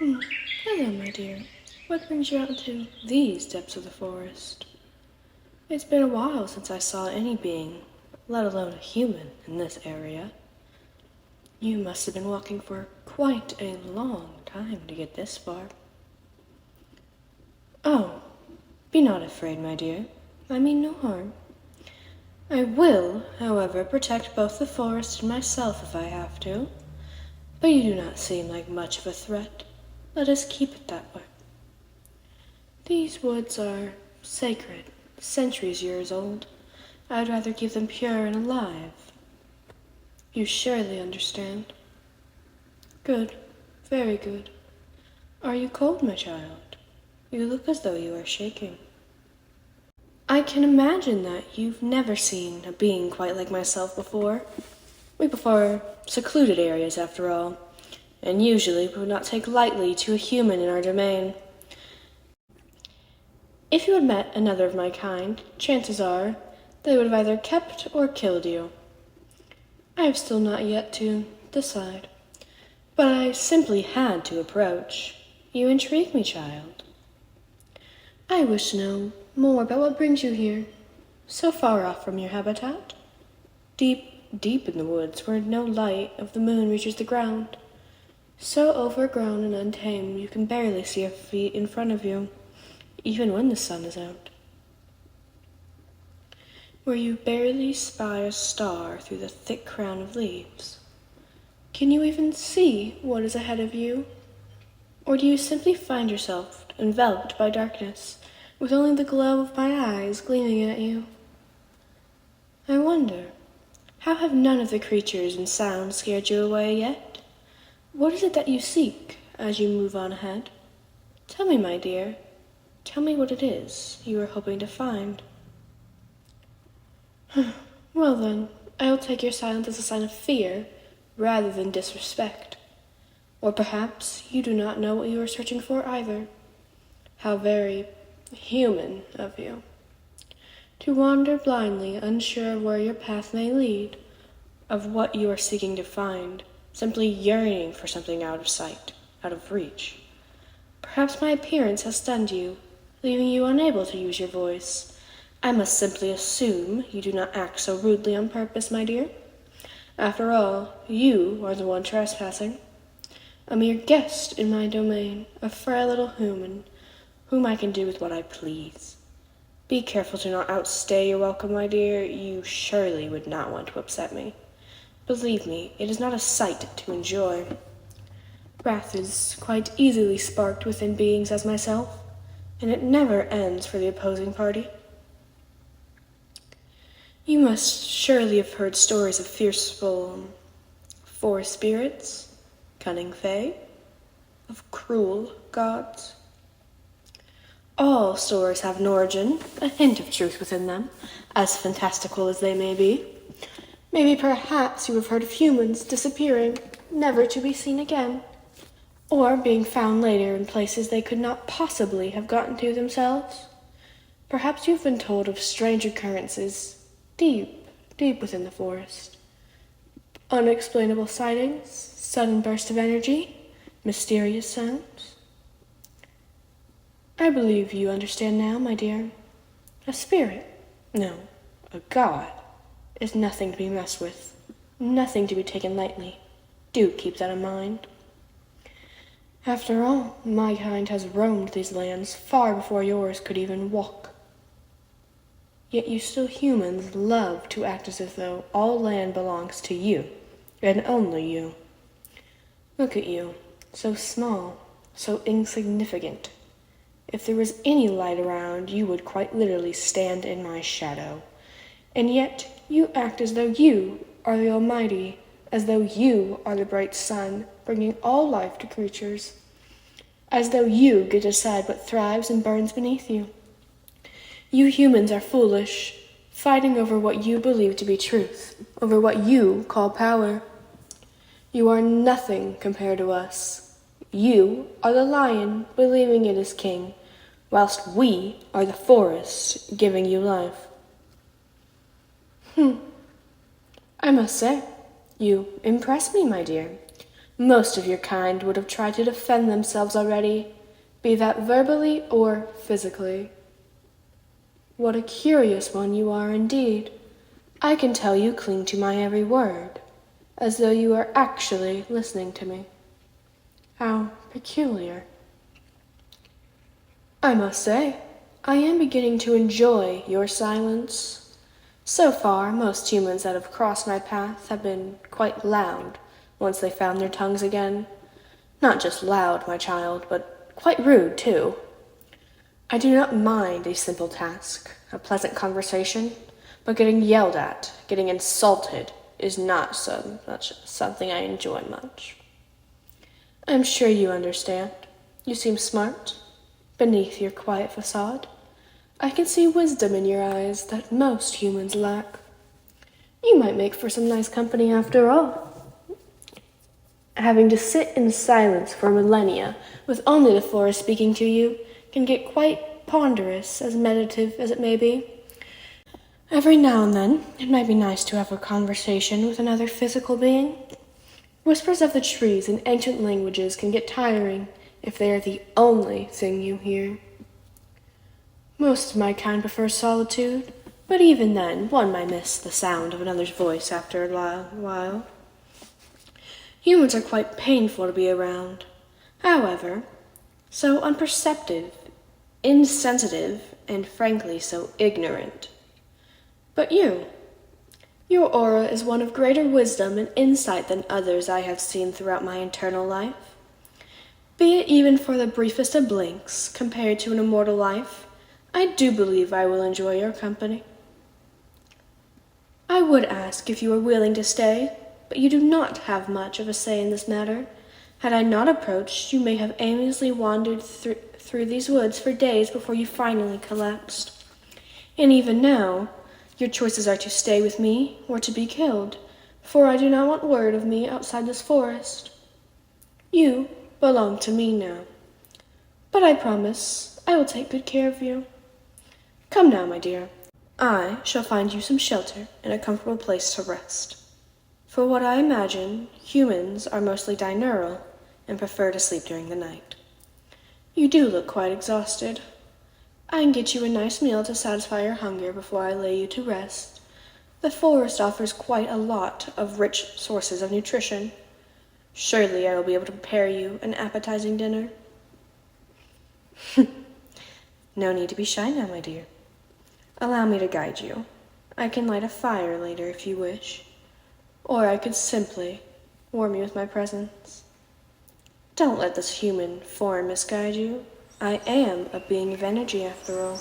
Hello, my dear. What brings you out into these depths of the forest? It's been a while since I saw any being, let alone a human, in this area. You must have been walking for quite a long time to get this far. Oh, be not afraid, my dear. I mean no harm. I will, however, protect both the forest and myself if I have to. But you do not seem like much of a threat. Let us keep it that way. These woods are sacred, centuries years old. I'd rather keep them pure and alive. You surely understand. Good, very good. Are you cold, my child? You look as though you are shaking. I can imagine that you've never seen a being quite like myself before. We prefer secluded areas, after all, and usually would not take lightly to a human in our domain. If you had met another of my kind, chances are they would have either kept or killed you. I have still not yet to decide, but I simply had to approach. You intrigue me, child. I wish to know more about what brings you here, so far off from your habitat, deep in the woods where no light of the moon reaches the ground, so overgrown and untamed you can barely see your feet in front of you, even when the sun is out, where you barely spy a star through the thick crown of leaves. Can you even see what is ahead of you? Or do you simply find yourself enveloped by darkness, with only the glow of my eyes gleaming at you? I wonder, how have none of the creatures and sounds scared you away yet? What is it that you seek as you move on ahead? Tell me, my dear. Tell me what it is you are hoping to find. Well then, I'll take your silence as a sign of fear rather than disrespect. Or perhaps you do not know what you are searching for either. How very human of you. To wander blindly, unsure of where your path may lead, of what you are seeking to find, simply yearning for something out of sight, out of reach. Perhaps my appearance has stunned you, leaving you unable to use your voice. I must simply assume you do not act so rudely on purpose, my dear. After all, you are the one trespassing. A mere guest in my domain, a frail little human, whom I can do with what I please. Be careful to not outstay your welcome, my dear. You surely would not want to upset me. Believe me, it is not a sight to enjoy. Wrath is quite easily sparked within beings as myself, and it never ends for the opposing party. You must surely have heard stories of fearful forest spirits, cunning fae, of cruel gods. All stories have an origin, a hint of truth within them, as fantastical as they may be. Maybe perhaps you have heard of humans disappearing, never to be seen again, or being found later in places they could not possibly have gotten to themselves. Perhaps you've been told of strange occurrences deep within the forest. Unexplainable sightings, sudden bursts of energy, mysterious sounds. I believe you understand now, my dear. A spirit, no, a god, is nothing to be messed with, nothing to be taken lightly. Do keep that in mind. After all, my kind has roamed these lands far before yours could even walk. Yet you still humans love to act as if though all land belongs to you, and only you. Look at you, so small, so insignificant. If there was any light around, you would quite literally stand in my shadow. And yet you act as though you are the Almighty, as though you are the bright sun, bringing all life to creatures, as though you get to decide what thrives and burns beneath you. You humans are foolish, fighting over what you believe to be truth, over what you call power. You are nothing compared to us. You are the lion, believing it is king, whilst we are the forest, giving you life. I must say, you impress me, my dear. Most of your kind would have tried to defend themselves already, be that verbally or physically. What a curious one you are indeed. I can tell you cling to my every word, as though you are actually listening to me. How peculiar. I must say, I am beginning to enjoy your silence. So far, most humans that have crossed my path have been quite loud once they found their tongues again. Not just loud, my child, but quite rude, too. I do not mind a simple task, a pleasant conversation, but getting yelled at, getting insulted, is not something I enjoy much. I'm sure you understand. You seem smart. Beneath your quiet facade, I can see wisdom in your eyes that most humans lack. You might make for some nice company after all. Having to sit in silence for millennia with only the forest speaking to you can get quite ponderous, as meditative as it may be. Every now and then, it might be nice to have a conversation with another physical being. Whispers of the trees in ancient languages can get tiring if they are the only thing you hear. Most of my kind prefer solitude, but even then, one might miss the sound of another's voice after a while. Humans are quite painful to be around. However, so unperceptive, insensitive, and frankly so ignorant. But your aura is one of greater wisdom and insight than others I have seen throughout my eternal life. Be it even for the briefest of blinks, compared to an immortal life, I do believe I will enjoy your company. I would ask if you were willing to stay, but you do not have much of a say in this matter. Had I not approached, you may have aimlessly wandered through these woods for days before you finally collapsed. And even now, your choices are to stay with me or to be killed, for I do not want word of me outside this forest. You belong to me now, but I promise I will take good care of you. Come now, my dear. I shall find you some shelter and a comfortable place to rest. For what I imagine, humans are mostly diurnal and prefer to sleep during the night. You do look quite exhausted. I can get you a nice meal to satisfy your hunger before I lay you to rest. The forest offers quite a lot of rich sources of nutrition. Surely I will be able to prepare you an appetizing dinner. No need to be shy now, my dear. Allow me to guide you. I can light a fire later if you wish, or I could simply warm you with my presence. Don't let this human form misguide you. I am a being of energy after all.